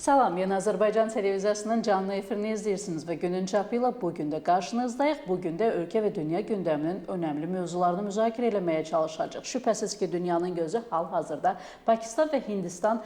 Salam, Yeni Azərbaycan televiziyasının canlı efirini izləyirsiniz və günün çapı ilə bugün də qarşınızdayıq. Bugün də ölkə və dünya gündəminin önəmli mövzularını müzakirə eləməyə çalışacağıq. Şübhəsiz ki, dünyanın gözü hal-hazırda Pakistan və Hindistan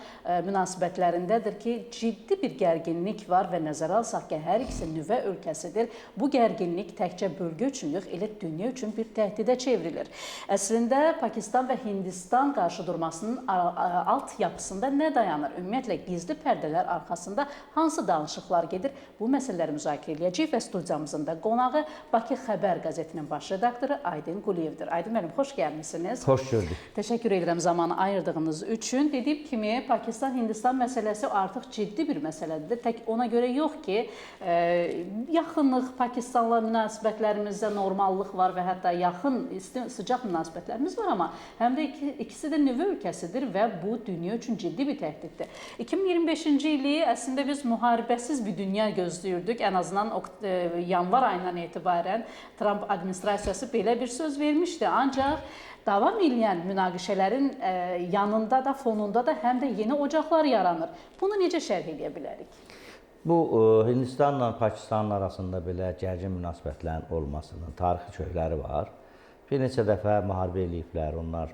münasibətlərindədir ki, ciddi bir gərginlik var və nəzərə alsaq ki, hər ikisi nüvə ölkəsidir. Bu gərginlik təkcə bölgə üçün yox, elə dünya üçün bir təhdidə çevrilir. Əslində, Pakistan və Hindistan qarşıdurmasının alt yapısında nə dayanır? Ümumiyyətlə, gizli pərdələr arxasında hansı danışıqlar gedir? Bu məsələləri müzakirə edəcəyik və studiyamızın da qonağı Bakı Xəbər qəzetinin baş redaktoru Aydın Quliyevdir. Aydın müəllim, xoş gəlmisiniz. Xoş gördük. Təşəkkür edirəm zamanı ayırdığınız üçün. Dediyim kimi, Pakistan-Hindistan məsələsi artıq ciddi bir məsələdir. Tək ona görə yox ki, yaxınlıq, Pakistanla münasibətlərimizdə normallıq var və hətta yaxın, sıcaq münasibətlərimiz var, amma həm də ikisi də nüvə ölkəsidir və bu dünya üçün ciddi bir təhdiddir. 2025-ci ili əslində biz müharibəsiz bir dünya gözləyirdik. Ən azından yanvar ayından etibarən Trump administrasiyası belə bir söz vermişdi. Ancaq davam edən münaqişələrin yanında da, fonunda da həm də yeni ocaqlar yaranır. Bunu necə şərh edə bilərik? Bu, Hindistanla Pakistanın arasında belə gərgin münasibətlərin olmasının tarixi kökləri var. Bir neçə dəfə müharibə eləyiblər. Onlar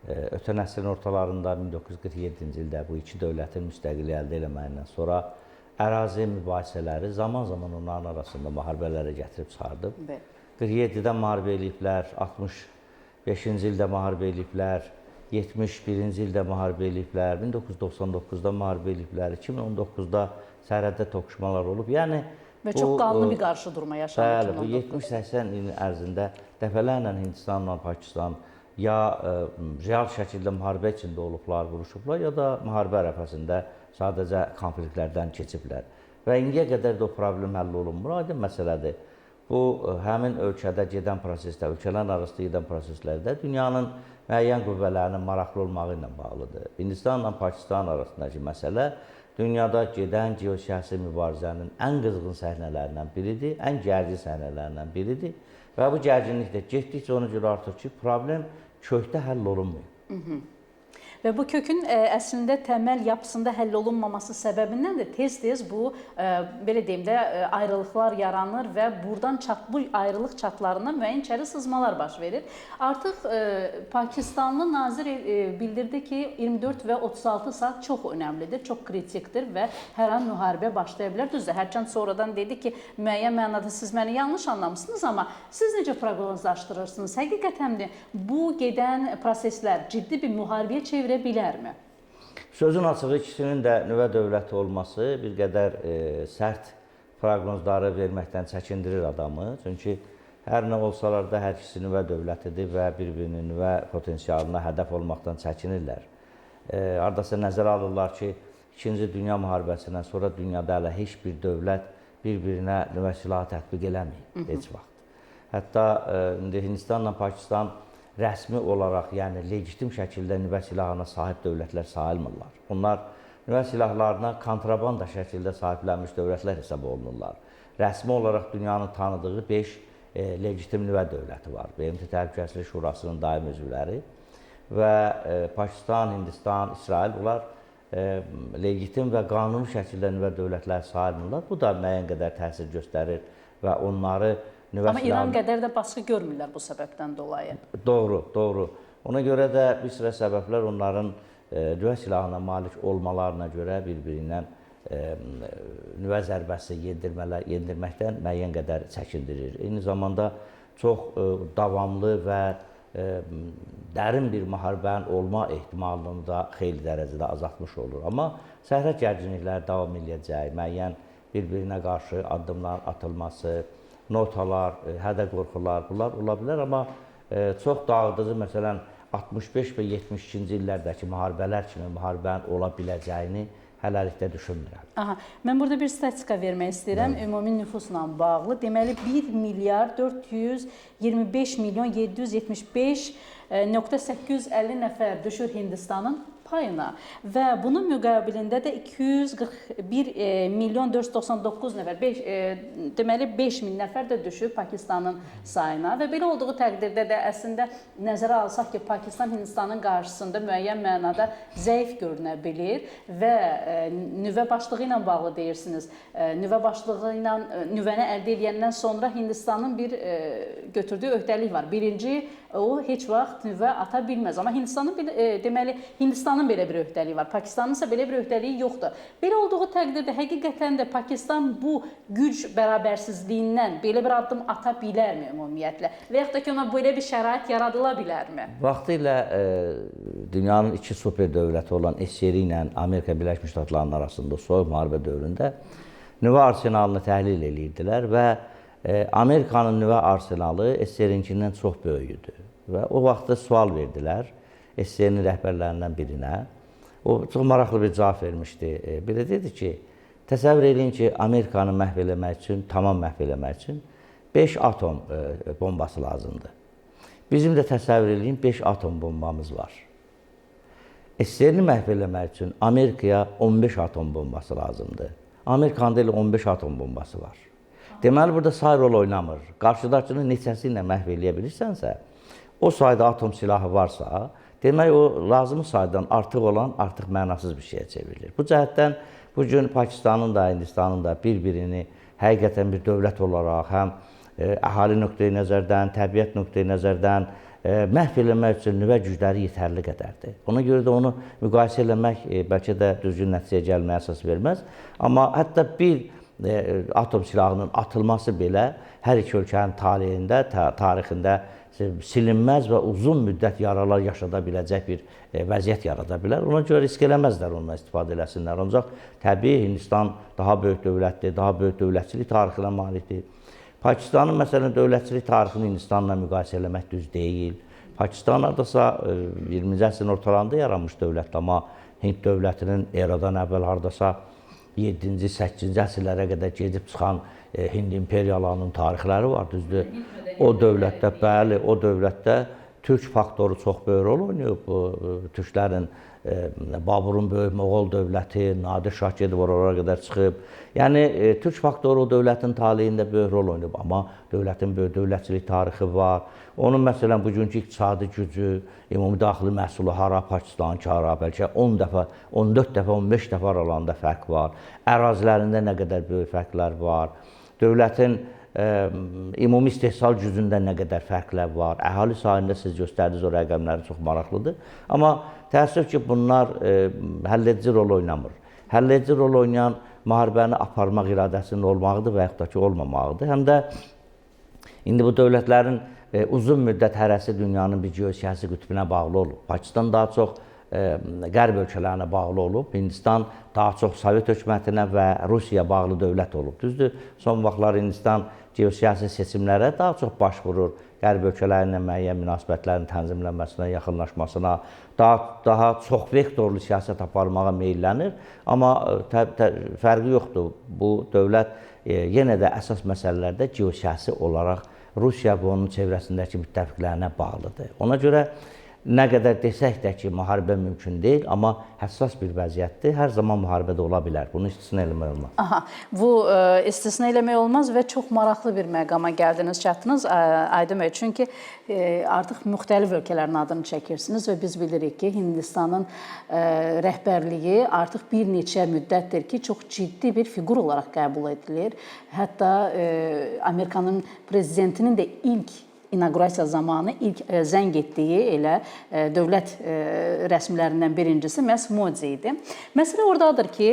ötən əsrin ortalarında 1947-ci ildə bu iki dövlətin müstəqilliyi əldə eləməyindən sonra ərazi mübahisələri zaman-zaman onların arasında müharibələrə gətirib çıxardıb. 47-də müharibə eləyiblər, 65-ci ildə müharibə eləyiblər, 71-ci ildə müharibə eləyiblər, 1999-da müharibə eləyiblər, 2019-da sərhəddə toqquşmalar olub. Yəni və çox qanlı bir qarşıdurma yaşanır. Bəli, bu 70-80 ilin ərzində dəfələrlə Hindistanla Pakistan ya real şəkildə müharibə içində olublar, vuruşublar, ya da müharibə ərəfəsində sadəcə konfliktlərdən keçiblər. Və indiyə qədər də o problem həll olunmur, aydın məsələdir. Bu, həmin ölkədə gedən prosesdə, ölkələrin arasında gedən proseslərdə dünyanın müəyyən qüvvələrinin maraqlı olmağı ilə bağlıdır. Hindistanla Pakistan arasındakı məsələ dünyada gedən geosiyasi mübarizənin ən qızğın səhnələrindən biridir, ən gərgin səhnələrindən biridir. Və bu gərginlik də getdikcə ona görə artır ki, problem kökdə həll olunmuyor. Və bu kökün əslində təməl yapısında həll olunmaması səbəbindən də tez-tez bu, belə deyim də, ayrılıqlar yaranır və buradan bu ayrılıq çatlarından müəyyən içəri sızmalar baş verir. Artıq Pakistanlı nazir bildirdi ki, 24 və 36 saat çox önəmlidir, çox kritikdir və hər an müharibə başlaya bilər. Düzdür, hərçənd sonradan dedi ki, müəyyən mənada siz məni yanlış anlamışsınız, amma siz necə proqnozlaşdırırsınız? Həqiqətən də bu gedən proseslər ciddi bir müharibəyə çevirə bilərmi? Sözün açığı ikisinin də nüvə dövləti olması bir qədər sərt proqnozları verməkdən çəkindirir adamı. Çünki hər nə olsalar da hər ikisi nüvə dövlətidir və bir-birinin nüvə potensialına hədəf olmaqdan çəkinirlər. Hardasa nəzərə alırlar ki, 2-ci Dünya müharibəsindən sonra dünyada hələ heç bir dövlət bir-birinə nüvə silahı tətbiq eləməyib, heç vaxt. Hətta indi Hindistanla Pakistan rəsmi olaraq, yəni legitim şəkildə nüvə silahına sahib dövlətlər sayılmırlar. Onlar nüvə silahlarına kontrabanda şəkildə sahiblənmiş dövlətlər hesab olunurlar. Rəsmi olaraq dünyanın tanıdığı 5 legitim nüvə dövləti var. BMT Təhlükəsizlik Şurasının daim üzvləri və Pakistan, Hindistan, İsrail bunlar legitim və qanuni şəkildə nüvə dövlətlər sayılmırlar. Bu da müəyyən qədər təsir göstərir və onları amma İran qədər də baskı görmürlər bu səbəbdən dolayı. Doğru, doğru. Ona görə də bir sıra səbəblər onların nüvə silahına malik olmalarına görə bir-birindən nüvə zərbəsi yendirməkdən müəyyən qədər çəkindirir. Eyni zamanda çox davamlı və dərin bir müharibənin olma ehtimalını da xeyli dərəcədə azaltmış olur. Amma sərhəd gərginlikləri davam edəcək, müəyyən bir-birinə qarşı addımların atılması, notalar, hədə-qorxular, bunlar ola bilər, amma çox dağıdıcı, məsələn, 65 və 72-ci illərdəki müharibələr kimi müharibənin ola biləcəyini hələlikdə düşünmürəm. Mən burada bir statistika vermək istəyirəm, ümumi nüfusla bağlı. Deməli, 1 milyar 425 milyon 775.850 nəfər düşür Hindistanın payına və bunun müqabilində də 241 milyon 499 nəfər, deməli 5000 nəfər də düşüb Pakistanın sayına və belə olduğu təqdirdə də əslində nəzərə alsaq ki, Pakistan Hindistanın qarşısında müəyyən mənada zəif görünə bilir və nüvə başlığı ilə bağlı deyirsiniz. Nüvə başlığı ilə nüvəni əldə edəndən sonra Hindistanın bir götürdüyü öhdəlik var. Birinci, o heç vaxt nüvə ata bilməz. Amma Hindistanın deməli Hindistanın belə bir öhdəliyi var. Pakistanın isə belə bir öhdəliyi yoxdur. Belə olduğu təqdirdə həqiqətən də Pakistan bu güc bərabərsizliyindən belə bir addım ata bilərmi ümumiyyətlə? Və yaxud da ki, ona belə bir şərait yaradıla bilərmi? Vaxtilə dünyanın iki super dövləti olan SSR ilə Amerika Birləşmiş Ştatlarının arasında soyuq müharibə dövründə nüvə arsenalını təhlil edirdilər və Amerikanın nüvə arsenalı SSR-inkindən çox böyük idi. Və o vaxtda sual verdilər SSR-nin rəhbərlərindən birinə. O çox maraqlı bir cavab vermişdi. Belə dedi ki, təsəvvür edin ki, Amerikanı məhv eləmək üçün, tamam məhv eləmək üçün 5 atom bombası lazımdır. Bizim də təsəvvür edin 5 atom bombamız var. SSR-ni məhv eləmək üçün Amerikaya 15 atom bombası lazımdır. Amerikanda elə 15 atom bombası var. Deməli, burada say rol oynamır. Qarşıdakını neçəsi ilə məhv eləyə bilirsənsə, o sayda atom silahı varsa, demək o lazımı saydan artıq olan artıq mənasız bir şeyə çevrilir. Bu cəhətdən bugün Pakistanın da, Hindistanın da bir-birini həqiqətən bir dövlət olaraq həm əhali nöqteyi nəzərdən, təbiət nöqteyi nəzərdən məhv eləmək üçün nüvə gücləri yetərli qədərdir. Ona görə də onu müqayisə eləmək bəlkə də düzgün nəticəyə gəlməyə əsas verməz. Amma hətta bir atom silahının atılması belə hər iki ölkənin taleyində, tarixində silinməz və uzun müddət yaralar yaşada biləcək bir vəziyyət yarada bilər. Ona görə risk eləməzlər, ondan istifadə eləsinlər. Ancaq təbii Hindistan daha böyük dövlətdir, daha böyük dövlətçilik tarixinə malikdir. Pakistanın məsələn dövlətçilik tarixini Hindistanla müqayisə eləmək düz deyil. Pakistan hardasa 20-ci əsrin ortalarında yaranmış dövlətdir, amma Hind dövlətinin eradan əvvəl hardasa 7-ci, 8-ci əsrlərə qədər gedib çıxan Hind imperiyalarının tarixləri var, düzdür. O dövlətdə, bəli, o dövlətdə türk faktoru çox böyük rol oynayıb. Türklərin, Baburun böyük Moğol dövləti, Nadir Şah gedib oralara qədər çıxıb. Yəni, türk faktoru o dövlətin taleyində böyük rol oynayıb, amma dövlətin böyük dövlətçilik tarixi var. Onun məsələn, bugünkü iqtisadi gücü, ümumi daxili məhsulu hara, Pakistanki hara, bəlkə 10 dəfə, 14 dəfə, 15 dəfə aralarında fərq var. Ərazilərində nə qədər böyük fərqlər var. Dövlətin ümumi istehsal gücündə nə qədər fərqlər var. Əhali sayında siz göstərdiniz o rəqəmləri çox maraqlıdır. Amma təəssüf ki, bunlar həlledici rol oynamır. Həlledici rol oynayan müharibəni aparmaq iradəsinin olmağıdır və yaxud da ki, olmamağıdır. Həm də indi bu dövlətlərin uzun müddət hərəsi dünyanın bir geosiyasi qütbünə bağlı olub. Pakistan daha çox qərb ölkələrinə bağlı olub. Hindistan daha çox Sovet hökumətinə və Rusiyaya bağlı dövlət olub. Düzdür, son vaxtlar Hindistan geosiyasi seçimlərə daha çox baş vurur. Qərb ölkələrlə müəyyən münasibətlərin tənzimlənməsinə, yaxınlaşmasına, daha çox vektorlu siyasət aparmağa meyllənir. Amma fərqi yoxdur. Bu dövlət yenə də əsas məsələlərdə geosiyasi olaraq Rusiya və onun çevrəsindəki müttəfiqlərinə bağlıdır. Ona görə nə qədər desək də ki, müharibə mümkün deyil, amma həssas bir vəziyyətdir. Hər zaman müharibə də ola bilər. Bunu istisna eləmək olmaz. Aha, bu istisna eləmək olmaz və çox maraqlı bir məqama gəldiniz, çatdınız Aydın bəy. Çünki artıq müxtəlif ölkələrin adını çəkirsiniz və biz bilirik ki, Hindistanın rəhbərliyi artıq bir neçə müddətdir ki, çox ciddi bir fiqur olaraq qəbul edilir. Hətta Amerikanın prezidentinin də ilk inaugurasiya zamanı ilk zəng etdiyi elə dövlət rəsmilərindən birincisi məhz Modi idi. Məsələ oradadır ki,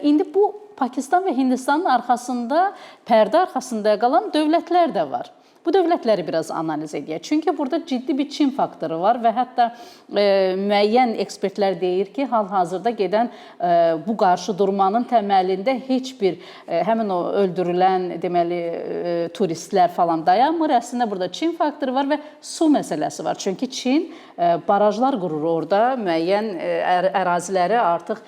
indi bu Pakistan və Hindistanın arxasında, pərdə arxasında qalan dövlətlər də var. Bu dövlətləri biraz analiz edək. Çünki burada ciddi bir Çin faktoru var və hətta müəyyən ekspertlər deyir ki, hal-hazırda gedən bu qarşıdurmanın təməlində heç bir həmin o öldürülən deməli turistlər falan dayanmır. Əslində burada Çin faktoru var və su məsələsi var. Çünki Çin barajlar qurur orada, müəyyən əraziləri artıq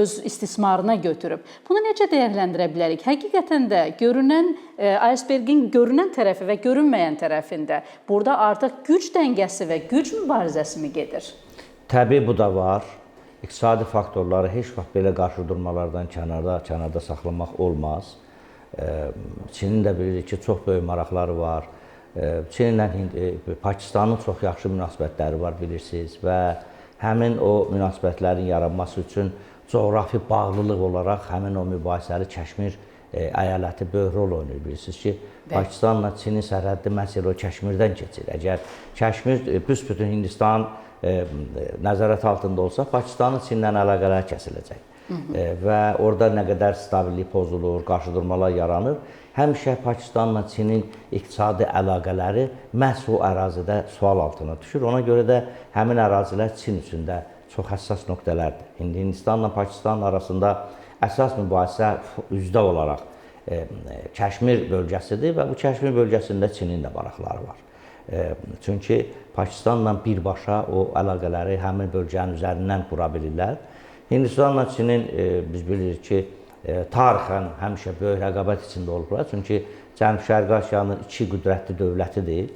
öz istismarına götürüb. Bunu necə dəyərləndirə bilərik? Həqiqətən də görünən icebergin görünən tərəfi və görünməyən tərəfində burada artıq güc dəngəsi və güc mübarizəsi mi gedir? Təbii bu da var. iqtisadi faktorları heç vaxt belə qarşıdurmalardan kənarda saxlamaq olmaz. Çinin də bilirik ki, çox böyük maraqları var. Çinlə Pakistanın çox yaxşı münasibətləri var, bilirsiniz və həmin o münasibətlərin yaranması üçün coğrafi bağlılıq olaraq həmin o mübahisəli Kəşmir əyaləti böyük rol oynayır. Bilirsiniz ki, Pakistanla Çinin sərhəddi məhz o Kəşmirdən keçir. Əgər Kəşmir büsbütün Hindistan nəzarət altında olsa, Pakistanın Çinlə əlaqələri kəsiləcək. Və orada nə qədər stabillik pozulur, qarşıdurmalar yaranır. Həmişə Pakistanla Çinin iqtisadi əlaqələri məhz o ərazidə sual altına düşür. Ona görə də həmin ərazilər Çin üçün də çox həssas nöqtələrdir. İndi Hindistanla Pakistan arasında əsas mübahisə üzdə olaraq Kəşmir bölgəsidir və bu Kəşmir bölgəsində Çinin də maraqları var. Çünki Pakistanla birbaşa o əlaqələri həmin bölgənin üzərindən qura bilirlər. Hindistanla Çinin biz bilirik ki, tarixən həmişə böyük rəqabət içində olublar. Çünki Cənub-Şərqi Asiyanın iki qüdrətli dövlətidir.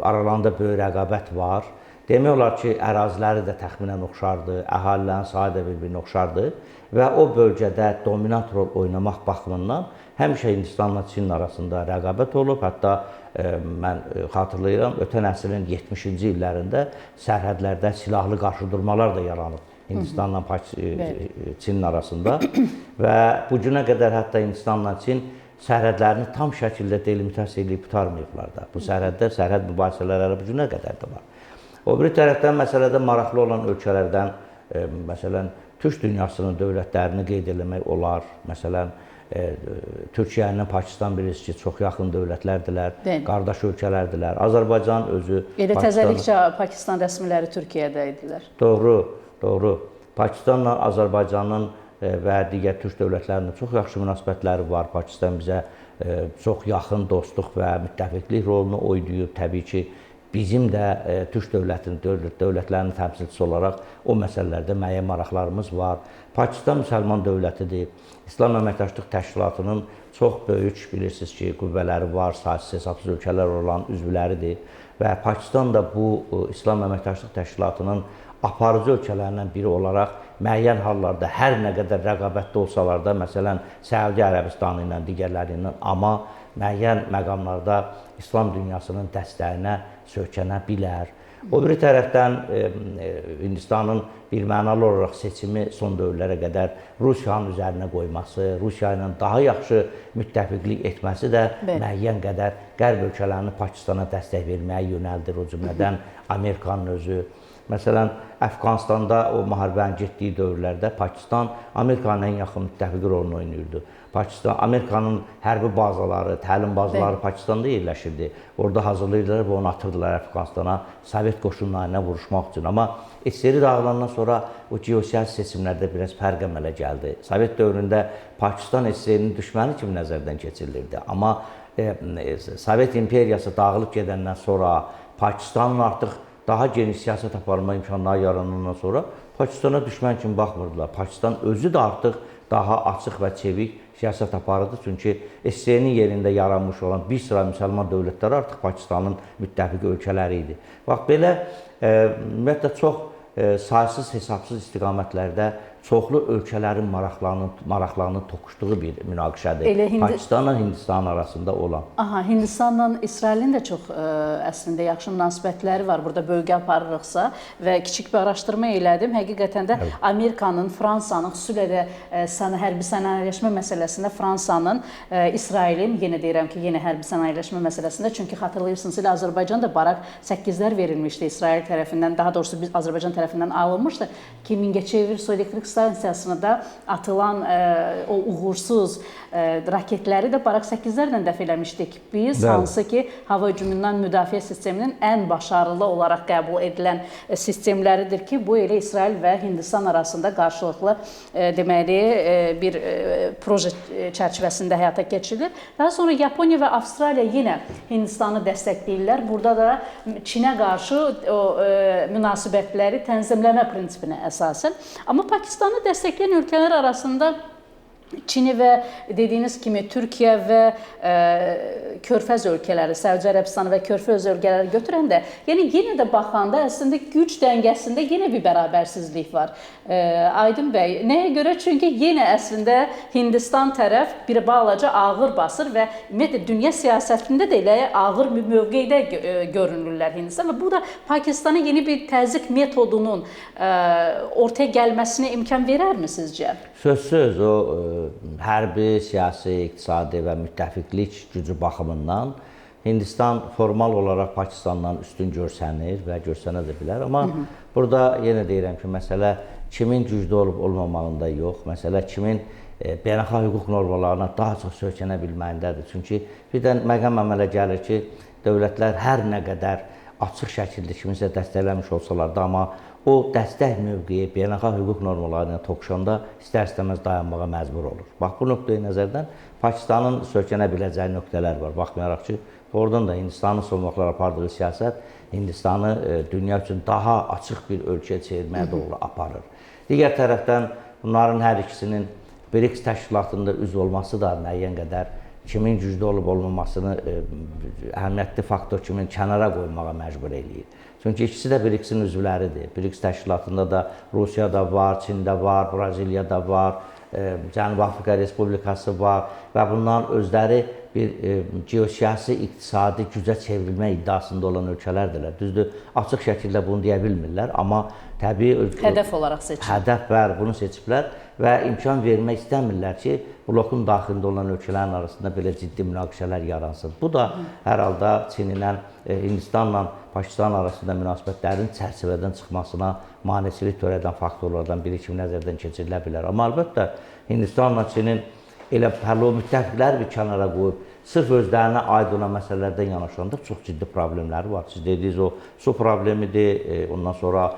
Aralarında böyük rəqabət var. Demək olar ki, əraziləri də təxminən oxşardır, əhalilərin sayı da bir-birinə oxşardır və o bölgədə dominant rol oynamaq baxımından həmişə Hindistanla Çin arasında rəqabət olub. Hətta mən xatırlayıram, ötən əsrin 70-ci illərində sərhədlərdə silahlı qarşıdurmalar da yaranıb Hindistanla Çinin arasında və bu günə qədər hətta Hindistanla Çin sərhədlərini tam şəkildə delimitasiya edib qurtarmayıblar da. Bu sərhəd mübahisələri bu günə qədər də var. O bir tərəfdən məsələdə maraqlı olan ölkələrdən, məsələn, Türk dünyasının dövlətlərini qeyd eləmək olar. Məsələn, Türkiyə ilə Pakistan bilirsiniz ki, çox yaxın dövlətlərdirlər, qardaş ölkələrdirlər. Azərbaycan özü... Elə təzəlikcə Pakistan rəsmiləri Türkiyədə idilər. Doğru. Pakistanla Azərbaycanın və digər Türk dövlətlərinin çox yaxşı münasibətləri var. Pakistan bizə çox yaxın dostluq və müttəfiqlik rolunu oynayıb. Təbii ki, bizim də Türk dövlətlərinin təmsilçisi olaraq o məsələlərdə müəyyən maraqlarımız var. Pakistan müsəlman dövlətidir. İslam Əməkdaşlıq Təşkilatının çox böyük, bilirsiniz ki, qüvvələri var, saysız hesabsız ölkələr olan üzvləridir. Və Pakistan da bu İslam Əməkdaşlıq Təşkilatının aparıcı ölkələrindən biri olaraq müəyyən hallarda hər nə qədər rəqabətdə olsalar da, məsələn, Səudiyyə Ərəbistanı ilə, digərləri ilə, amma müəyyən məqamlarda İslam dünyasının dəstəyinə söykənə bilər. O bir tərəfdən Hindistanın birmənalı olaraq seçimi son dövrlərə qədər Rusiyanın üzərinə qoyması, Rusiya ilə daha yaxşı müttəfiqlik etməsi də müəyyən qədər qərb ölkələrini Pakistana dəstək verməyə yönəldir, o cümlədən Amerikanın özü. Məsələn, Əfqanistanda o müharibənin getdiyi dövrlərdə Pakistan Amerikanın ən yaxın müttəfiqi rolunu oynayırdı. Amerikanın hərbi bazaları, təlim bazaları Pakistanda yerləşirdi. Orada hazırlayırdılar və onu atırdılar Əfqanistana Sovet qoşunları ilə vuruşmaq üçün. Amma SSR dağılandan sonra o geosiyasi seçimlərdə biraz fərq əmələ gəldi. Sovet dövründə Pakistan SSR-nin düşməni kimi nəzərdən keçirilirdi. Amma Sovet imperiyası dağılıb gedəndən sonra Pakistanın artıq daha geniş siyasət aparma imkanları yaranandan sonra Pakistana düşmən kimi baxmırdılar. Pakistan özü də artıq daha açıq və çevik siyasət aparırdı. Çünki SSR-nin yerində yaranmış olan bir sıra müsəlman dövlətləri artıq Pakistanın müttəfiq ölkələri idi. Bax, belə ümumiyyətlə çox saysız hesabsız istiqamətlərdə çoxlu ölkələrin maraqlarını toqquşduğu bir münaqişədir. Pakistanla Hindistan arasında olan. Hindistanla İsrailin də çox əslində yaxşı münasibətləri var. Burada bölgə aparırıqsa və kiçik bir araşdırma elədim. Həqiqətən də Amerikanın, Fransanın, xüsusilə də hərbi sənayeləşmə məsələsində Fransanın, İsrailin, yenə deyirəm ki, yenə hərbi sənayeləşmə məsələsində, çünki xatırlayırsınız, elə Azərbaycan da Barak 8-lər verilmişdi İsrail tərəfindən, daha doğrusu biz Azərbaycan tərəfindən alınmışdı ki, Mingəçevir su elektrik stansiyasına da atılan o uğursuz raketləri də Barak 8-lərlə dəf eləmişdik biz, hansı ki, hava hücumundan müdafiə sisteminin ən başarılı olaraq qəbul edilən sistemləridir ki, bu elə İsrail və Hindistan arasında qarşılıqlı deməli bir proje çərçivəsində həyata keçirilir. Daha sonra Yaponiya və Avstraliya yenə Hindistanı dəstəkləyirlər. Burada da Çinə qarşı o münasibətləri tənzimləmə prinsipinə əsasən. Amma Pakistanı dəstəkləyən ölkələr arasında Çini və dediyiniz kimi Türkiyə və Körfəz ölkələri, Səudiyyə Ərəbistanı və Körfəz ölkələri götürəndə, yəni yenə də baxanda əslində güc dəngəsində yenə bir bərabərsizlik var. Aydın bəy, nəyə görə? Çünki yenə əslində Hindistan tərəf bir balaca ağır basır və ümumiyyətlə dünya siyasətində də elə ağır bir mövqedə görünürlər Hindistan və bu da Pakistana yeni bir təzyiq metodunun ortaya gəlməsinə imkan verərmi sizcə? Sözsüz o hərbi, siyasi, iqtisadi və müttəfiqlik gücü baxımından Hindistan formal olaraq Pakistandan üstün görsənir və görsənə də bilər. Amma burada yenə deyirəm ki, məsələ kimin güclü olub olmamağında yox, məsələ kimin beynəlxalq hüquq normalarına daha çox söykənə bilməyindədir. Çünki birdən məqam əmələ gəlir ki, dövlətlər hər nə qədər açıq şəkildə kimisə dəstəkləmiş olsalar da, amma o dəstək mövqeyi beynəlxalq hüquq normalarına toxuşanda istər-istəməz dayanmağa məcbur olur. Bax, bu nöqteyi nəzərdən Pakistanın söykənə biləcəyi nöqtələr var. Baxmayaraq ki, oradan da Hindistanın son vaxtlar apardığı siyasət Hindistanı dünya üçün daha açıq bir ölkəyə çevirməyə doğru aparır. Digər tərəfdən bunların hər ikisinin BRICS təşkilatında üzv olması da müəyyən qədər kimin güclü olub olmamasını əhəmiyyətli faktor kimi kənara qoymağa məcbur eləyir. Çünki ikisi də BRICS-in üzvləridir. BRICS təşkilatında da Rusiya da var, Çin də var, Braziliya da var, Cənubi Afrika Respublikası var və bunların özləri bir geosiyasi, iqtisadi gücə çevrilmə iddiasında olan ölkələrdirlər. Düzdür, açıq şəkildə bunu deyə bilmirlər, amma təbii hədəf olaraq seçiblər. Hədəf bəli, bunu seçiblər və imkan vermək istəmirlər ki, blokun daxilində olan ölkələrin arasında belə ciddi münaqişələr yaransın. Bu da hər halda Çinlə, Hindistanla Pakistan arasında münasibətlərin çərçivədən çıxmasına maneçilik törədən faktorlardan biri kimi nəzərdən keçirilə bilər. Amma əlbəttə Hindistanla Çinin elə hələ o müttəfiqləri bir kənara qoyub, sırf özlərinə aid olan məsələlərdən yanaşanda çox ciddi problemləri var. Siz dediyiniz o su problemidir, ondan sonra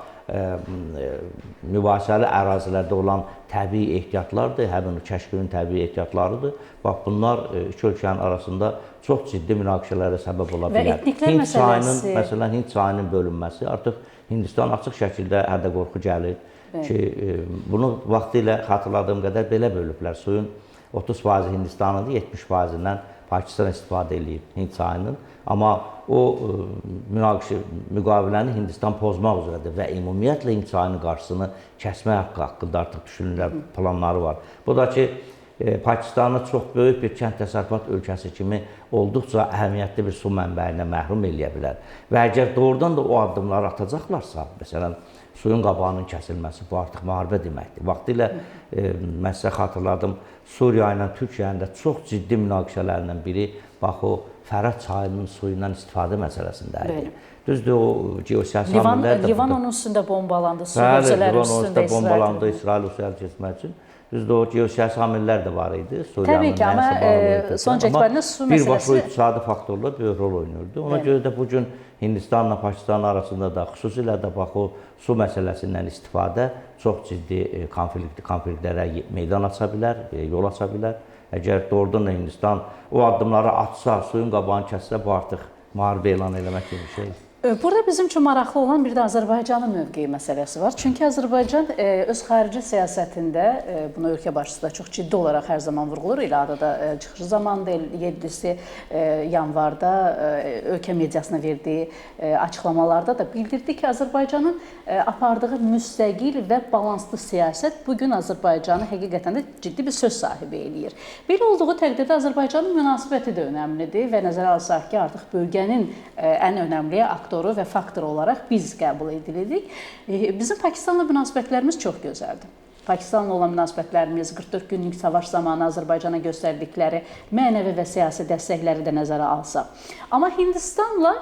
mübahisəli ərazilərdə olan təbii ehtiyatlardır, həmin kəşfin təbii ehtiyatlarıdır. Bax, bunlar iki ölkənin arasında çox ciddi münaqişələrə səbəb ola bilər. Və etniklər məsələsi. Məsələn, Hind çayının bölünməsi, artıq Hindistan açıq şəkildə hərdə-qorxu gəlir ki, bunu vaxtilə xatırladığım qədər belə bölüblər. Suyun 30% Hindistanındır, 70%-dən Pakistan istifadə edib Hind çayının. Amma o müqaviləni Hindistan pozmaq üzrədir və ümumiyyətlə Hind çayının qarşısını kəsmək haqqında artıq düşünürlər, planları var. Bu da ki, Pakistanı çox böyük bir kənd təsərrüfat ölkəsi kimi olduqca əhəmiyyətli bir su mənbəyinə məhrum eləyə bilər. Və əgər doğrudan da o addımları atacaqlarsa, məsələn, suyun qabağının kəsilməsi, bu artıq müharibə deməkdir. Vaxtilə mən sizə xatırladım, Suriya ilə Türkiyənin də çox ciddi münaqişələrindən biri bax o Fərat çayının suyundan istifadə məsələsində idi. Düzdür, o geosiyasi amillər də... Livan onun üstündə bombalandı, su hövzələri üstündə bombalandı İsrail Rusiyaya keçmək üçün. Düzdür, o geosiyasi amillər də var idi. Təbii ki, amma sonuç etibarilə su məsələsi... Birbaşa iqtisadi faktorlar böyük rol oynayırdı. Ona görə də bugün Hindistanla Pakistan arasında da xüsusilə də bax o su məsələsindən istifadə çox ciddi konfliktlərə meydan aça bilər, yol aça bilər. Əgər doğrudan da Hindistan o addımları atsa, suyun qabağını kəssə, bu artıq müharibə elan eləmək kimi bir şeydir. Burada bizim üçün maraqlı olan bir də Azərbaycanın mövqeyi məsələsi var. Çünki Azərbaycan öz xarici siyasətində, bunu ölkə başçısı da çox ciddi olaraq hər zaman vurğulur. İladə da çıxışı zamanında 7 yanvarda ölkə mediasına verdiyi açıqlamalarda da bildirdi ki, Azərbaycanın apardığı müstəqil və balanslı siyasət bugün Azərbaycanı həqiqətən də ciddi bir söz sahibi eləyir. Belə olduğu təqdirdə Azərbaycanın münasibəti də önəmlidir və nəzərə alsaq ki, artıq bölgənin ən önəmli aktoru və faktor olaraq biz qəbul edildik. Bizim Pakistanla münasibətlərimiz çox gözəldir. Pakistanla olan münasibətlərimiz 44 günlük savaş zamanı Azərbaycana göstərdikləri mənəvi və siyasi dəstəkləri də nəzərə alsaq. Amma Hindistanla,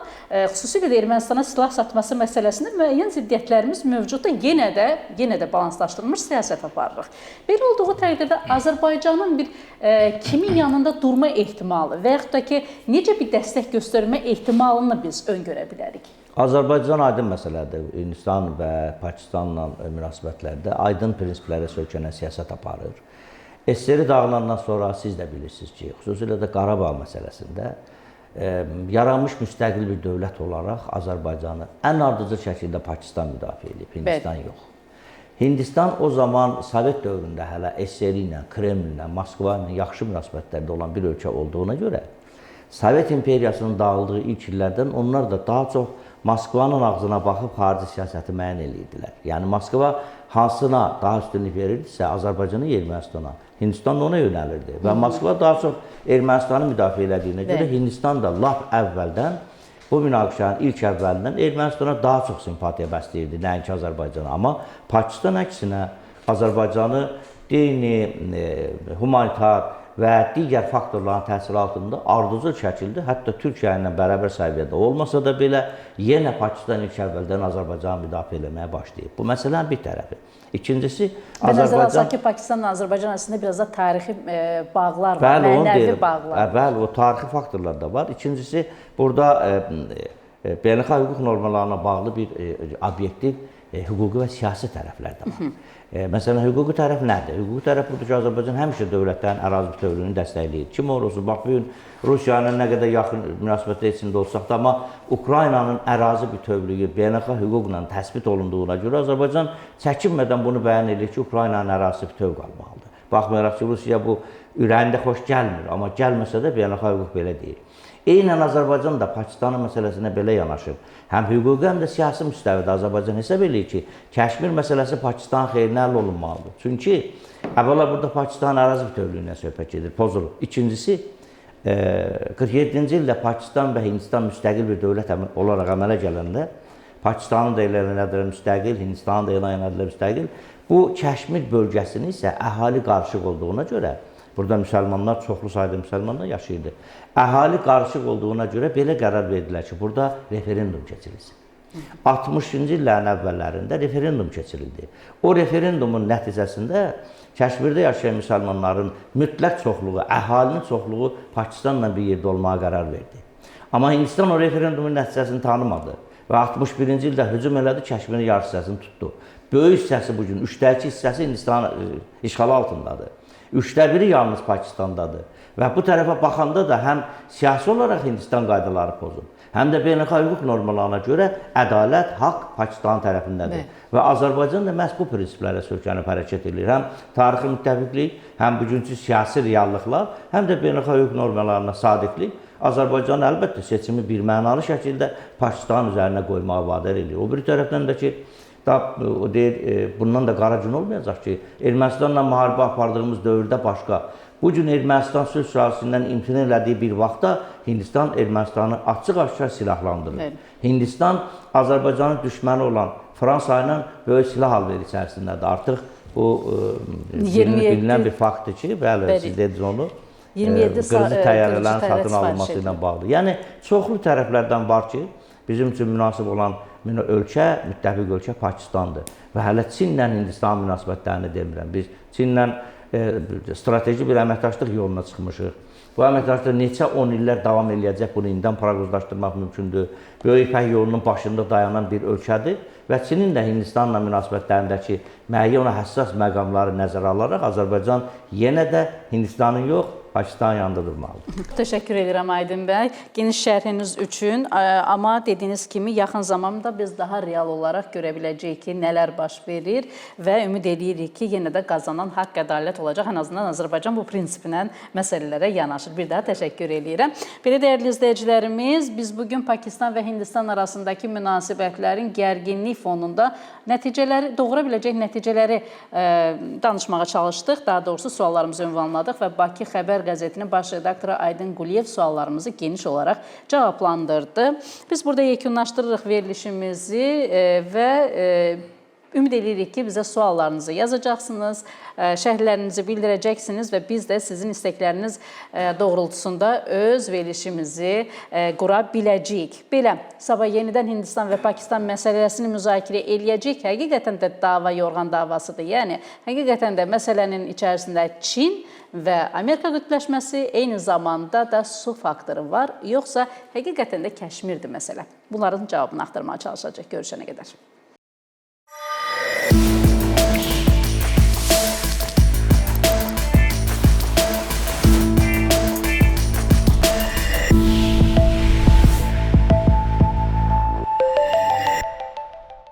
xüsusilə də Ermənistana silah satması məsələsində müəyyən ziddiyyətlərimiz mövcuddur. Yenə də balanslaşdırılmış siyasət aparırıq. Belə olduğu təqdirdə Azərbaycanın bir kimin yanında durma ehtimalı və yaxud da ki, necə bir dəstək göstərmə ehtimalını biz öngörə bilərik? Azərbaycan aydın məsələdir. Hindistan və Pakistanla münasibətlərdə aydın prinsiplərə söykənən siyasət aparır. SSR dağılandan sonra siz də bilirsiniz ki, xüsusilə də Qarabağ məsələsində yaranmış müstəqil bir dövlət olaraq Azərbaycanı ən ardıcıl şəkildə Pakistan müdafiə edib, Hindistan yox. Hindistan o zaman Sovet dövründə hələ SSR ilə, Kremllə, Moskva ilə yaxşı münasibətlərdə olan bir ölkə olduğuna görə Sovet imperiyasının dağıldığı ilk illərdən onlar da daha çox Moskvanın ağzına baxıb xarici siyasəti müəyyən edirdilər. Yəni Moskva hansına daha üstünlük verirdisə, Azərbaycanı Ermənistana, Hindistan da ona yönəlirdi. Və Moskva daha çox Ermənistanı müdafiə elədiyinə görə Hindistan da lap əvvəldən bu münaqişənin ilk əvvəlindən Ermənistana daha çox simpatiya bəsləyirdi, nəinki Azərbaycana. Amma Pakistan əksinə Azərbaycanı dini, humanitar və digər faktorların təsiri altında ardıcıl şəkildə, hətta Türkiyə ilə bərabər səviyyədə olmasa da belə, yenə Pakistan ilk əvvəldən Azərbaycanı müdafiə eləməyə başlayıb. Bu məsələnin bir tərəfi. İkincisi, Azərbaycan... Nəzərə ki, Pakistanla Azərbaycan arasında biraz da tarixi bağlar var, mənəvi bağlar. Bəli, o tarixi faktorlar da var. İkincisi, burada beynəlxalq hüquq normalarına bağlı bir obyektiv hüquqi və siyasi tərəflər də var. Məsələn, hüquqi tərəf nədir? Hüquqi tərəf budur ki, Azərbaycan həmişə dövlətlərin ərazi bütövlüyünü dəstəkləyir. Kim olursa, bax, bugün Rusiya ilə nə qədər yaxın münasibətdə içində olsaq da, amma Ukraynanın ərazi bütövlüyü beynəlxalq hüquqla təsbit olunduğuna görə Azərbaycan çəkinmədən bunu bəyan edir ki, Ukraynanın ərazisi bütöv qalmalıdır. Baxmayaraq ki, Rusiya bu ürəyində xoş gəlmir, amma gəlməsə də beynəlxalq hüquq belə deyir. Eynən Azərbaycan da Pakistanın məsələsinə belə yanaşıb. Həm hüquqi, həm də siyasi müstəvidə Azərbaycan hesab edir ki, Kəşmir məsələsi Pakistanın xeyrinə həll olunmalıdır. Çünki əvvəla burada Pakistanın ərazi bütövlüyündən söhbət gedir, pozulur. İkincisi, 47-ci ildə Pakistan və Hindistan müstəqil bir dövlət olaraq əmələ gələndə, Pakistanın da elan edilən müstəqil, Hindistanın da elan edilən müstəqil, bu Kəşmir bölgəsini isə əhali qarışıq olduğuna görə, burada müsəlmanlar, çoxlu sayda müsəlmanlar yaşayırdı. Əhali qarışıq olduğuna görə belə qərar verdilər ki, burada referendum keçirilsin. 60-cı illərin əvvəllərində referendum keçirildi. O referendumun nəticəsində Kəşmirdə yaşayan müsəlmanların mütləq çoxluğu, əhalinin çoxluğu Pakistanla bir yerdə olmağa qərar verdi. Amma Hindistan o referendumun nəticəsini tanımadı və 61-ci ildə hücum elədi, Kəşmirin yarı hissəsini tutdu. Böyük hissəsi bugün, 3/2 hissəsi Hindistan işğalı altındadır. 1/3 yalnız Pakistandadır. Və bu tərəfə baxanda da həm siyasi olaraq Hindistan qaydaları pozub, həm də beynəlxalq hüquq normalarına görə ədalət, haqq Pakistanın tərəfindədir. Və Azərbaycan da məhz bu prinsiplərə söykənib hərəkət edir. Həm tarixi müttəfiqlik, həm bugünkü siyasi reallıqlar, həm də beynəlxalq hüquq normalarına sadiqlik Azərbaycan əlbəttə seçimi bir mənalı şəkildə Pakistanın üzərinə qoymağa vadar edir. O bir tərəfdən də ki, o deyir, bundan da qara gün olmayacaq ki, Ermənistanla müharibə apardığımız dövrdə başqa. Bugün Ermənistan sülh sazişindən imtina elədiyi bir vaxtda Hindistan Ermənistanı açıq-aşkar silahlandırır. Hindistan Azərbaycanın düşməni olan Fransa ilə böyük silah alveri içərisindədir. Artıq bu bilinən bir faktdır ki, bəli, siz dediniz onu, qırıcı təyyarələrin satın alınması ilə bağlı. Yəni, çoxlu tərəflərdən var ki, bizim üçün münasib olan ölkə, müttəfiq ölkə Pakistandır. Və hələ Çinlə Hindistan münasibətlərini demirəm. Biz Çinlə strateji bir əməkdaşlıq yoluna çıxmışıq. Bu əməkdaşlıq neçə 10 illər davam eləyəcək, bunu indidən proqnozlaşdırmaq mümkündür. Böyük İpək yolunun başında dayanan bir ölkədir və Çinin də Hindistanla münasibətlərindəki müəyyən ona həssas məqamları nəzərə alaraq Azərbaycan yenə də Hindistanın yox, Pakistanın yanında durmalıdır. Təşəkkür edirəm Aydın bəy, geniş şərhiniz üçün. Amma dediyiniz kimi yaxın zamanda biz daha real olaraq görə biləcəyik ki, nələr baş verir və ümid edirik ki, yenə də qazanan haqq ədalət olacaq. Ən azından Azərbaycan bu prinsiplə məsələlərə yanaşır. Bir daha təşəkkür edirəm. Belə dəyərli izləyicilərimiz, biz bugün Pakistan və Hindistan arasındakı münasibətlərin gərginlik fonunda doğura biləcək nəticələri danışmağa çalışdıq. Daha doğrusu suallarımızı ünvanladıq və Bakı Xəbər qəzetinin baş redaktoru Aydın Quliyev suallarımızı geniş olaraq cavablandırdı. Biz burada yekunlaşdırırıq verilişimizi və ümid edirik ki, bizə suallarınızı yazacaqsınız, şərhlərinizi bildirəcəksiniz və biz də sizin istəkləriniz doğrultusunda öz verilişimizi qura biləcəyik. Belə, sabah yenidən Hindistan və Pakistan məsələsini müzakirə eləyəcəyik. Həqiqətən də dava yorğan davasıdır. Yəni, həqiqətən də məsələnin içərisində Çin və Amerika qütbləşməsi eyni zamanda da su faktoru var, yoxsa həqiqətən də Kəşmirdir məsələ. Bunların cavabını axtarmağa çalışacaq. Görüşənə qədər.